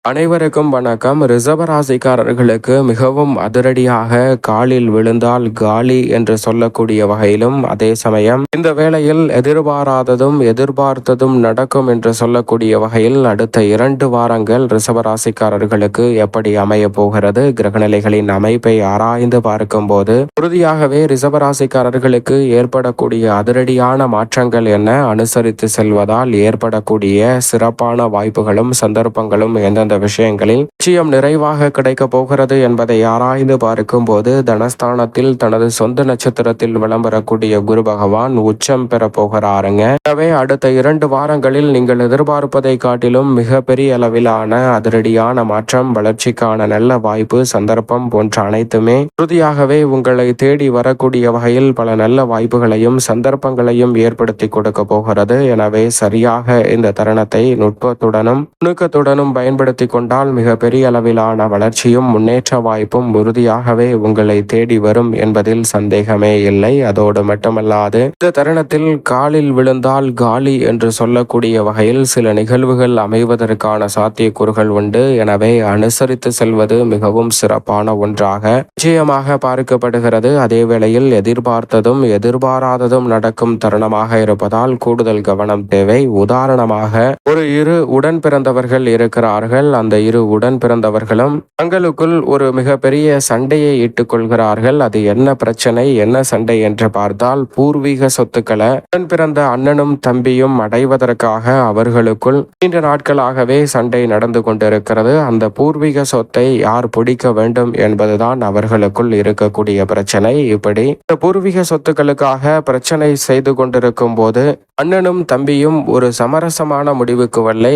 அனைவருக்கும் வணக்கம். ரிஷபராசிக்காரர்களுக்கு மிகவும் அதிரடியாக காலில் விழுந்தால் காலி என்று சொல்லக்கூடிய வகையிலும், அதே சமயம் இந்த வேளையில் எதிர்பாராததும் எதிர்பார்த்ததும் நடக்கும் என்று சொல்லக்கூடிய வகையில் அடுத்த 2 வாரங்கள் ரிஷபராசிக்காரர்களுக்கு எப்படி அமைய போகிறது, கிரகநிலைகளின் அமைப்பை ஆராய்ந்து பார்க்கும்போது உறுதியாகவே ரிஷபராசிக்காரர்களுக்கு ஏற்படக்கூடிய அதிரடியான மாற்றங்கள் என்ன, அனுசரித்து செல்வதால் ஏற்படக்கூடிய சிறப்பான வாய்ப்புகளும் சந்தர்ப்பங்களும் எந்தெந்த விஷயங்களில் நிச்சயம் நிறைவாக கிடைக்க போகிறது என்பதை ஆராய்ந்து பார்க்கும் போது, தனஸ்தானத்தில் தனது சொந்த நட்சத்திரத்தில் விளம்பரக்கூடிய குரு பகவான் உச்சம் பெற போகிறாருங்க. எனவே அடுத்த 2 வாரங்களில் நீங்கள் எதிர்பார்ப்பதை காட்டிலும் மிக பெரிய அளவிலான அதிரடியான மாற்றம், வளர்ச்சிக்கான நல்ல வாய்ப்பு, சந்தர்ப்பம் போன்ற அனைத்துமே உறுதியாகவே உங்களை தேடி வரக்கூடிய வகையில் பல நல்ல வாய்ப்புகளையும் சந்தர்ப்பங்களையும் ஏற்படுத்தி கொடுக்க போகிறது. எனவே சரியாக இந்த தருணத்தை நுட்பத்துடனும் நுணுக்கத்துடனும் பயன்படுத்தி கொண்டால் மிக பெரிய அளவிலான வளர்ச்சியும் முன்னேற்ற வாய்ப்பும் உறுதியாகவே உங்களை தேடி வரும் என்பதில் சந்தேகமே இல்லை. அதோடு மட்டுமல்லாது இந்த தருணத்தில் காலில் விழுந்தால் காலி என்று சொல்லக்கூடிய வகையில் சில நிகழ்வுகள் அமைவதற்கான சாத்தியக்கூறுகள் உண்டு. எனவே அனுசரித்து செல்வது மிகவும் சிறப்பான ஒன்றாக நிச்சயமாக பார்க்கப்படுகிறது. அதே வேளையில் எதிர்பார்த்ததும் எதிர்பாராததும் நடக்கும் தருணமாக இருப்பதால் கூடுதல் கவனம் தேவை. உதாரணமாக ஒரு 2 உடன் பிறந்தவர்கள் இருக்கிறார்கள். அந்த 2 உடன் பிறந்தவர்களும் தங்களுக்குள் ஒரு மிகப்பெரிய சண்டையை இட்டுக் கொள்கிறார்கள். அது என்ன பிரச்சனை, என்ன சண்டை என்று பார்த்தால், பூர்வீக சொத்துக்களை உடன் பிறந்த அண்ணனும் தம்பியும் அடைவதற்காக அவர்களுக்குள் நீண்ட நாட்களாகவே சண்டை நடந்து கொண்டிருக்கிறது. அந்த பூர்வீக சொத்தை யார் பிடிக்க வேண்டும் என்பதுதான் அவர்களுக்குள் இருக்கக்கூடிய பிரச்சனை. இப்படி இந்த பூர்வீக சொத்துக்களுக்காக பிரச்சனை செய்து கொண்டிருக்கும் போது அண்ணனும் தம்பியும் ஒரு சமரசமான முடிவுக்கு வரலை.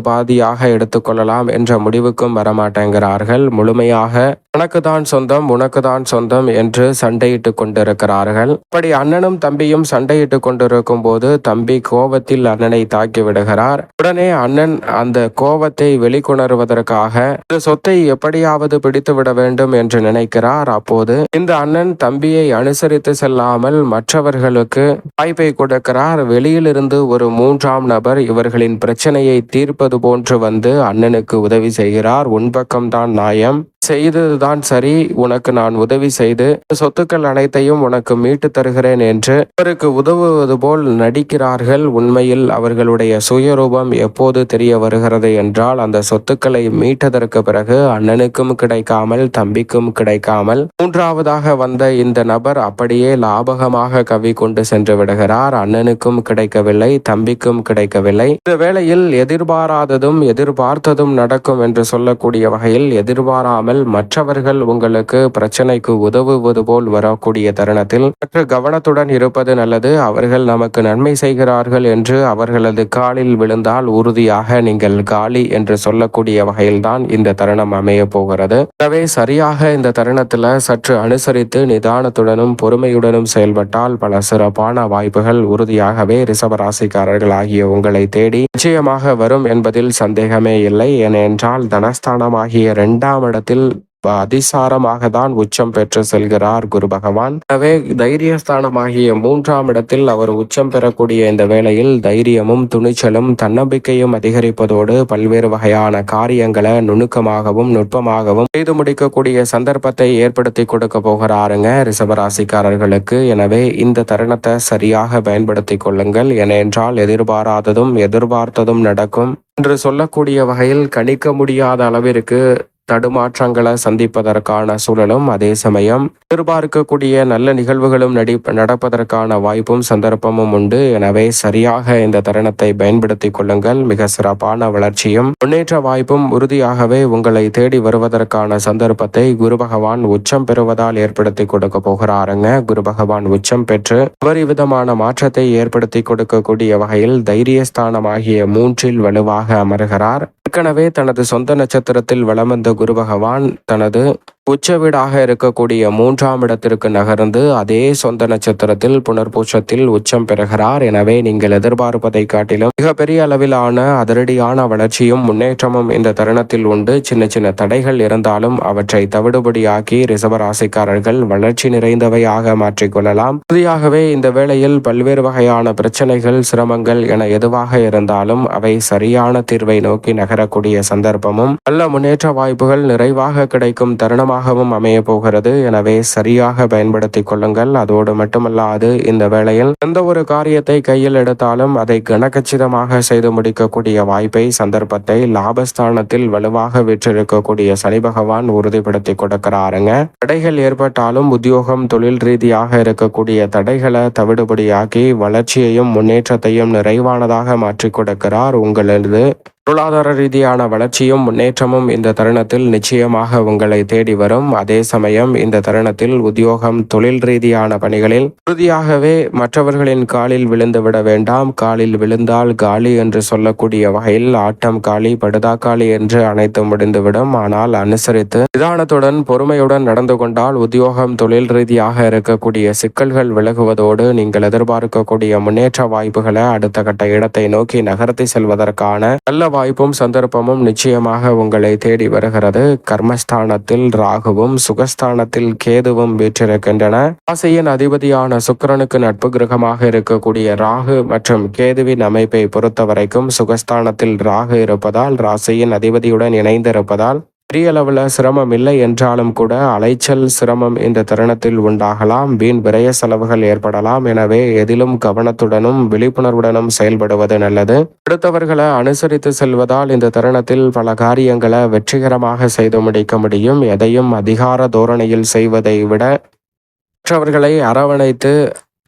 பாதியாக எடுத்துக்கொள்ளலாம் என்ற முடிவுக்கும் வரமாட்டேங்கிறார்கள். முழுமையாக உனக்குதான் சொந்தம், உனக்குதான் சொந்தம் என்று சண்டையிட்டு கொண்டிருக்கிறார்கள். இப்படி அண்ணனும் தம்பியும் சண்டையிட்டு கொண்டிருக்கும் போது தம்பி கோபத்தில் அண்ணனை தாக்கி விடுகிறார். உடனே அண்ணன் அந்த கோபத்தை வெளிக்கொணர்வதற்காக இந்த சொத்தை எப்படியாவது பிடித்து விட வேண்டும் என்று நினைக்கிறார். அப்போது இந்த அண்ணன் தம்பியை அனுசரித்து செல்லாமல் மற்றவர்களுக்கு வாய்ப்பை கொடுக்கிறார். வெளியிலிருந்து ஒரு 3ஆம் நபர் இவர்களின் பிரச்சனையை தீர்ப்பது போன்று வந்து அண்ணனுக்கு உதவி செய்கிறார். உன் பக்கம்தான் நியாயம், செய்ததுதான் சரி, உனக்கு நான் உதவி செய்து சொத்துக்கள் அனைத்தையும் உனக்கு மீட்டு தருகிறேன் என்று அவருக்கு உதவுவது போல் நடிக்கிறார்கள். உண்மையில் அவர்களுடைய சுயரூபம் எப்போது தெரிய வருகிறது என்றால், அந்த சொத்துக்களை மீட்டதற்கு பிறகு அண்ணனுக்கும் கிடைக்காமல் தம்பிக்கும் கிடைக்காமல் 3ஆவதாக வந்த இந்த நபர் அப்படியே லாபகமாக கவி கொண்டு சென்று விடுகிறார். அண்ணனுக்கும் கிடைக்கவில்லை, தம்பிக்கும் கிடைக்கவில்லை. இந்த வேளையில் எதிர்பாராததும் எதிர்பார்த்ததும் நடக்கும் என்று சொல்லக்கூடிய வகையில் எதிர்பாராமல் மற்றவர்கள் உங்களுக்கு பிரச்சனைக்கு உதவுவது போல் வரக்கூடிய தருணத்தில் சற்று கவனத்துடன் இருப்பது நல்லது. அவர்கள் நமக்கு நன்மை செய்கிறார்கள் என்று அவர்களது காலில் விழுந்தால் உறுதியாக நீங்கள் காலி என்று சொல்லக்கூடிய வகையில்தான் இந்த தருணம் அமைய போகிறது. எனவே சரியாக இந்த தருணத்தில் சற்று அனுசரித்து நிதானத்துடனும் பொறுமையுடனும் செயல்பட்டால் பல சிறப்பான வாய்ப்புகள் உறுதியாகவே ரிஷபராசிக்காரர்கள் ஆகிய உங்களை தேடி நிச்சயமாக வரும் என்பதில் சந்தேகமே இல்லை. ஏனென்றால் தனஸ்தானமாகிய 2ஆம் இடத்தில் அதிசாரமாக தான் உச்சம் பெற்று செல்கிறார் குரு பகவான். எனவே தைரியஸ்தானமாகிய 3ஆம் இடத்தில் அவர் உச்சம் பெறக்கூடிய இந்த வேளையில் தைரியமும் துணிச்சலும் தன்னம்பிக்கையும் அதிகரிப்பதோடு பல்வேறு வகையான காரியங்களை நுணுக்கமாகவும் நுட்பமாகவும் செய்து முடிக்கக்கூடிய சந்தர்ப்பத்தை ஏற்படுத்தி கொடுக்க போகிறாருங்க ரிஷபராசிக்காரர்களுக்கு. எனவே இந்த தருணத்தை சரியாக பயன்படுத்தி கொள்ளுங்கள். ஏனென்றால் எதிர்பாராததும் எதிர்பார்த்ததும் நடக்கும் என்று சொல்லக்கூடிய வகையில் கணிக்க முடியாத அளவிற்கு தடுமாற்றங்களை சந்திப்பதற்கான சூழலும், அதே சமயம் எதிர்பார்க்கக்கூடிய நல்ல நிகழ்வுகளும் நடப்பதற்கான வாய்ப்பும் சந்தர்ப்பமும் உண்டு. எனவே சரியாக இந்த தருணத்தை பயன்படுத்தி கொள்ளுங்கள். மிக சிறப்பான வளர்ச்சியும் முன்னேற்ற வாய்ப்பும் உறுதியாகவே உங்களை தேடி வருவதற்கான சந்தர்ப்பத்தை குரு பகவான் உச்சம் பெறுவதால் ஏற்படுத்தி கொடுக்க போகிறாருங்க. குரு பகவான் உச்சம் பெற்று விதமான மாற்றத்தை ஏற்படுத்தி கொடுக்கக்கூடிய வகையில் தைரியஸ்தானமாகிய 3இல் வலுவாக அமர்கிறார். ஏற்கனவே தனது சொந்த நட்சத்திரத்தில் வலம் வந்த குரு பகவான் தனது உச்ச வீடாக இருக்கக்கூடிய 3ஆம் இடத்திற்கு நகர்ந்து அதே சொந்த நட்சத்திரத்தில் புனர்பூசத்தில் உச்சம் பெறுகிறார். எனவே நீங்கள் எதிர்பார்ப்பதை காட்டிலும் மிகப்பெரிய அளவிலான அதிரடியான வளர்ச்சியும் முன்னேற்றமும் இந்த தருணத்தில் உண்டு. சின்ன சின்ன தடைகள் இருந்தாலும் அவற்றை தவிடுபடியாக்கி ரிஷபராசிக்காரர்கள் வளர்ச்சி நிறைந்தவையாக மாற்றிக்கொள்ளலாம். உறுதியாகவே இந்த வேளையில் பல்வேறு வகையான பிரச்சனைகள், சிரமங்கள் என எதுவாக இருந்தாலும் அவை சரியான தீர்வை நோக்கி நகரக்கூடிய சந்தர்ப்பமும் நல்ல முன்னேற்ற வாய்ப்புகள் நிறைவாக கிடைக்கும் தருணமாகவும் அமைய போகிறது. எனவே சரியாக பயன்படுத்திக் கொள்ளுங்கள். அதோடு மட்டுமல்லாது இந்த வேளையில் எந்த ஒரு காரியத்தை கையில் எடுத்தாலும் அதை கனகச்சிதமாக செய்து முடிக்கக்கூடிய வாய்ப்பை, சந்தர்ப்பத்தை லாபஸ்தானத்தில் வலுவாக வீற்றிருக்கக்கூடிய சனி பகவான் உறுதிப்படுத்தி கொடுக்கிறாருங்க. தடைகள் ஏற்பட்டாலும் உத்தியோகம், தொழில் ரீதியாக இருக்கக்கூடிய தடைகளை தவிடுபடியாக்கி வளர்ச்சியையும் முன்னேற்றத்தையும் நிறைவானதாக மாற்றிக் கொடுக்கிறார். உங்களது பொருளாதார ரீதியான வளர்ச்சியும் முன்னேற்றமும் இந்த தருணத்தில் நிச்சயமாக உங்களை தேடி வரும். அதே சமயம் இந்த தருணத்தில் உத்தியோகம், தொழில் ரீதியான பணிகளில் உறுதியாகவே மற்றவர்களின் காலில் விழுந்து விட வேண்டாம். காலில் விழுந்தால் காலி என்று சொல்லக்கூடிய வகையில் ஆட்டம் காலி, படுதா காலி என்று அனைத்து முடிந்துவிடும். ஆனால் அனுசரித்து நிதானத்துடன் பொறுமையுடன் நடந்து கொண்டால் உத்தியோகம், தொழில் ரீதியாக இருக்கக்கூடிய சிக்கல்கள் விலகுவதோடு நீங்கள் எதிர்பார்க்கக்கூடிய முன்னேற்ற வாய்ப்புகளை அடுத்த கட்ட இடத்தை நோக்கி நகர்த்தி செல்வதற்கான நல்ல வாய்ப்பும் சந்தர்ப்பமும் நிச்சயமாக உங்களை தேடி வருகிறது. கர்மஸ்தானத்தில் ராகுவும் சுகஸ்தானத்தில் கேதுவும் வீற்றிருக்கின்றன. ராசியின் அதிபதியான சுக்கிரனுக்கு நட்பு கிரகமாக இருக்கக்கூடிய ராகு மற்றும் கேதுவின் அமைப்பை பொறுத்தவரைக்கும் சுகஸ்தானத்தில் ராகு இருப்பதால், ராசியின் அதிபதியுடன் இணைந்திருப்பதால் பெரிய அளவில் சிரமம் இல்லை என்றாலும் கூட அலைச்சல், சிரமம் இந்த தருணத்தில் உண்டாகலாம். வீண் விரய செலவுகள் ஏற்படலாம். எனவே எதிலும் கவனத்துடனும் விழிப்புணர்வுடனும் செயல்படுவது நல்லது. அடுத்தவர்களை அனுசரித்து செல்வதால் இந்த தருணத்தில் பல காரியங்களை வெற்றிகரமாக செய்து முடிக்க முடியும். எதையும் அதிகார தோரணையில் செய்வதை விட மற்றவர்களை அரவணைத்து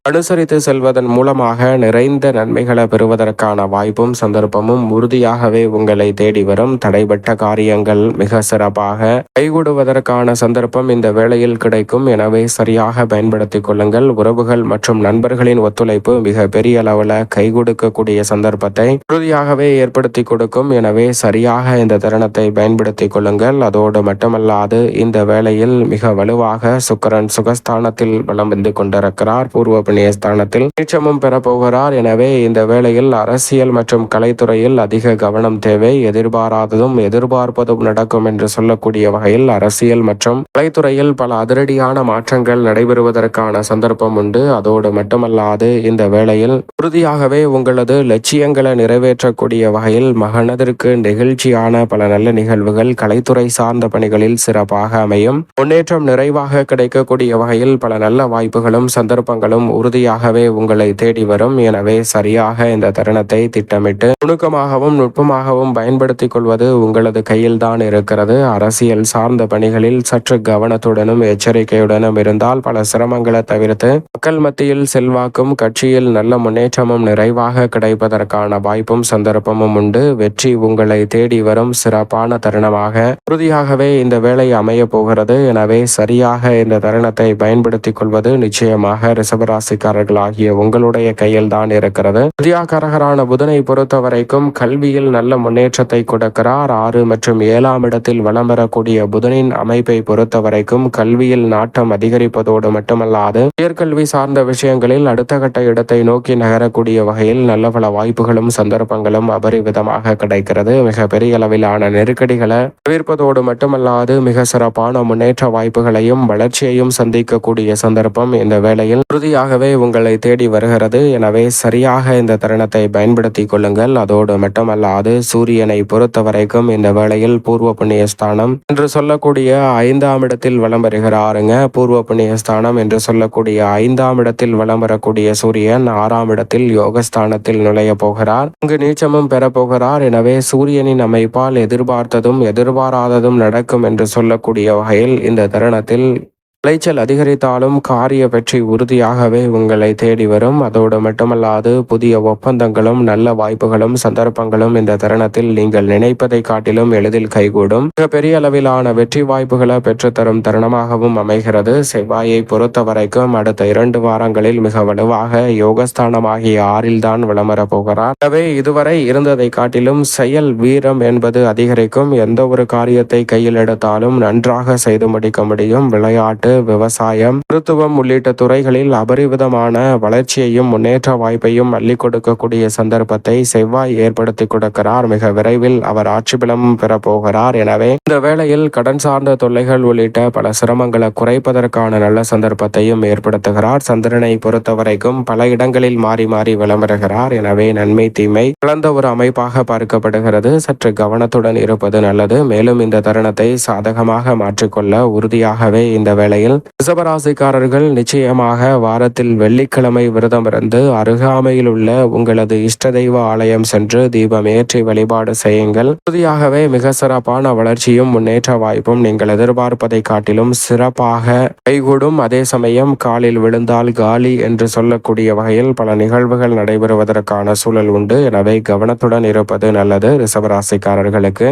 அனுசரித்து செல்வதன் மூலமாக நிறைந்த நன்மைகளை பெறுவதற்கான வாய்ப்பும் சந்தர்ப்பமும் உறுதியாகவே உங்களை தேடி வரும். தடைபட்ட காரியங்கள் மிக சிறப்பாக கைகூடுவதற்கான சந்தர்ப்பம் இந்த வேளையில் கிடைக்கும். எனவே சரியாக பயன்படுத்திக் கொள்ளுங்கள். உறவுகள் மற்றும் நண்பர்களின் ஒத்துழைப்பு மிக பெரிய அளவில் கை கொடுக்கக்கூடிய சந்தர்ப்பத்தை உறுதியாகவே ஏற்படுத்தி கொடுக்கும். எனவே சரியாக இந்த தருணத்தை பயன்படுத்திக் கொள்ளுங்கள். அதோடு மட்டுமல்லாது இந்த வேளையில் மிக வலுவாக சுக்கிரன் சுகஸ்தானத்தில் வலம் வந்து கொண்டிருக்கிறார். பூர்வ ஸ்தானத்தில் நீச்சமும் பெறப்போகிறார். எனவே இந்த வேளையில் அரசியல் மற்றும் கலைத்துறையில் அதிக கவனம் தேவை. எதிர்பாராததும் எதிர்பார்ப்பதும் நடக்கும் என்று சொல்லக்கூடிய வகையில் அரசியல் மற்றும் கலைத்துறையில் பல அதிரடியான மாற்றங்கள் நடைபெறுவதற்கான சந்தர்ப்பம் உண்டு. அதோடு மட்டுமல்லாது இந்த வேளையில் உறுதியாகவே உங்களது லட்சியங்களை நிறைவேற்றக்கூடிய வகையில் மகனதற்கு நெகிழ்ச்சியான பல நல்ல நிகழ்வுகள் கலைத்துறை சார்ந்த பணிகளில் சிறப்பாக அமையும். முன்னேற்றம் நிறைவாக கிடைக்கக்கூடிய வகையில் பல நல்ல வாய்ப்புகளும் சந்தர்ப்பங்களும் உறுதியாகவே உங்களை தேடி வரும். எனவே சரியாக இந்த தருணத்தை திட்டமிட்டு நுணுக்கமாகவும் நுட்பமாகவும் பயன்படுத்திக் கொள்வது உங்களது கையில் தான் இருக்கிறது. அரசியல் சார்ந்த பணிகளில் சற்று கவனத்துடனும் எச்சரிக்கையுடனும் இருந்தால் பல சிரமங்களை தவிர்த்து மக்கள் மத்தியில் செல்வாக்கும் கட்சியில் நல்ல முன்னேற்றமும் நிறைவாக கிடைப்பதற்கான வாய்ப்பும் சந்தர்ப்பமும் உண்டு. வெற்றி உங்களை தேடி வரும் சிறப்பான தருணமாக உறுதியாகவே இந்த வேலை அமைய போகிறது. எனவே சரியாக இந்த தருணத்தை பயன்படுத்திக் கொள்வது நிச்சயமாக ரிஷபராசி ஆகிய உங்களுடைய கையில் தான் இருக்கிறது. வித்யாகாரகரான புதனை பொறுத்த வரைக்கும் கல்வியில் நல்ல முன்னேற்றத்தை கொடுக்கிறார். 6 மற்றும் 7ஆம் இடத்தில் வலம் வரக்கூடிய புதனின் அமைப்பை பொறுத்த வரைக்கும் கல்வியில் நாட்டம் அதிகரிப்பதோடு மட்டுமல்லாது உயர்கல்வி சார்ந்த விஷயங்களில் அடுத்த கட்ட இடத்தை நோக்கி நகரக்கூடிய வகையில் நல்ல பல வாய்ப்புகளும் சந்தர்ப்பங்களும் அபரிவிதமாக கிடைக்கிறது. மிக பெரிய அளவிலான நெருக்கடிகளை தவிர்ப்பதோடு மட்டுமல்லாது மிக சிறப்பான முன்னேற்ற வாய்ப்புகளையும் வளர்ச்சியையும் சந்திக்கக்கூடிய சந்தர்ப்பம் இந்த வேளையில் உறுதியாகவே உங்களை தேடி வருகிறது. எனவே சரியாக இந்த தருணத்தை பயன்படுத்திக் கொள்ளுங்கள். அதோடு மட்டுமல்லாது சூரியனை பொறுத்த வரைக்கும் இந்த வேளையில் பூர்வ புண்ணிய ஸ்தானம் என்று சொல்லக்கூடிய 5ஆம் இடத்தில் வலம் வருகிறாருங்க. பூர்வ புண்ணிய ஸ்தானம் என்று சொல்லக்கூடிய 5ஆம் இடத்தில் வலம் வரக்கூடிய சூரியன் 6ஆம் இடத்தில் யோகஸ்தானத்தில் நுழைய போகிறார். இங்கு நீச்சமும் பெறப்போகிறார். எனவே சூரியனின் அமைப்பால் எதிர்பார்த்ததும் எதிர்பாராததும் நடக்கும் என்று சொல்லக்கூடிய வகையில் இந்த தருணத்தில் விளைச்சல் அதிகரித்தாலும் காரிய வெற்றி உறுதியாகவே உங்களை தேடி வரும். அதோடு மட்டுமல்லாது புதிய ஒப்பந்தங்களும் நல்ல வாய்ப்புகளும் சந்தர்ப்பங்களும் இந்த தருணத்தில் நீங்கள் நினைப்பதை காட்டிலும் எளிதில் கைகூடும். மிகப்பெரிய அளவிலான வெற்றி வாய்ப்புகளை பெற்றுத்தரும் தருணமாகவும் அமைகிறது. செவ்வாயை பொறுத்த வரைக்கும் அடுத்த 2 வாரங்களில் மிக வலுவாக யோகஸ்தானமாகிய 6ல் தான் விளம்பரப் போகிறார். எனவே இதுவரை இருந்ததை காட்டிலும் செயல் வீரம் என்பது அதிகரிக்கும். எந்த ஒரு காரியத்தை கையில் எடுத்தாலும் நன்றாக செய்து முடிக்க முடியும். விளையாட்டு, விவசாயம், மருத்துவம் உள்ளிட்ட துறைகளில் அபரிவிதமான வளர்ச்சியையும் முன்னேற்ற வாய்ப்பையும் அள்ளி கொடுக்கக்கூடிய சந்தர்ப்பத்தை செவ்வாய் ஏற்படுத்தி கொடுக்கிறார். மிக விரைவில் அவர் ஆட்சி பலம் பெறப்போகிறார். எனவே இந்த வேளையில் கடன் சார்ந்த தொல்லைகள் உள்ளிட்ட பல சிரமங்களை குறைப்பதற்கான நல்ல சந்தர்ப்பத்தையும் ஏற்படுத்துகிறார். சந்திரனை பொறுத்தவரைக்கும் பல இடங்களில் மாறி மாறி விளம்பருகிறார். எனவே நன்மை தீமை கலந்த ஒரு அமைப்பாக பார்க்கப்படுகிறது. சற்று கவனத்துடன் இருப்பது நல்லது. மேலும் இந்த தருணத்தை சாதகமாக மாற்றிக்கொள்ள உறுதியாகவே இந்த வேளையில் ரிஷபராசிக்காரர்கள் நிச்சயமாக வாரத்தில் வெள்ளிக்கிழமை விரதமிருந்து அருகாமையில் உள்ள உங்களது இஷ்ட தெய்வ ஆலயம் சென்று தீபம் ஏற்றி வழிபாடு செய்யுங்கள். உறுதியாகவே மிக சிறப்பான வளர்ச்சியும் முன்னேற்ற வாய்ப்பும் நீங்கள் எதிர்பார்ப்பதை காட்டிலும் சிறப்பாக கைகூடும். அதே சமயம் காலில் விழுந்தால் காலி என்று சொல்லக்கூடிய வகையில் பல நிகழ்வுகள் நடைபெறுவதற்கான சூழல் உண்டு. எனவே கவனத்துடன் இருப்பது நல்லது ரிஷபராசிக்காரர்களுக்கு.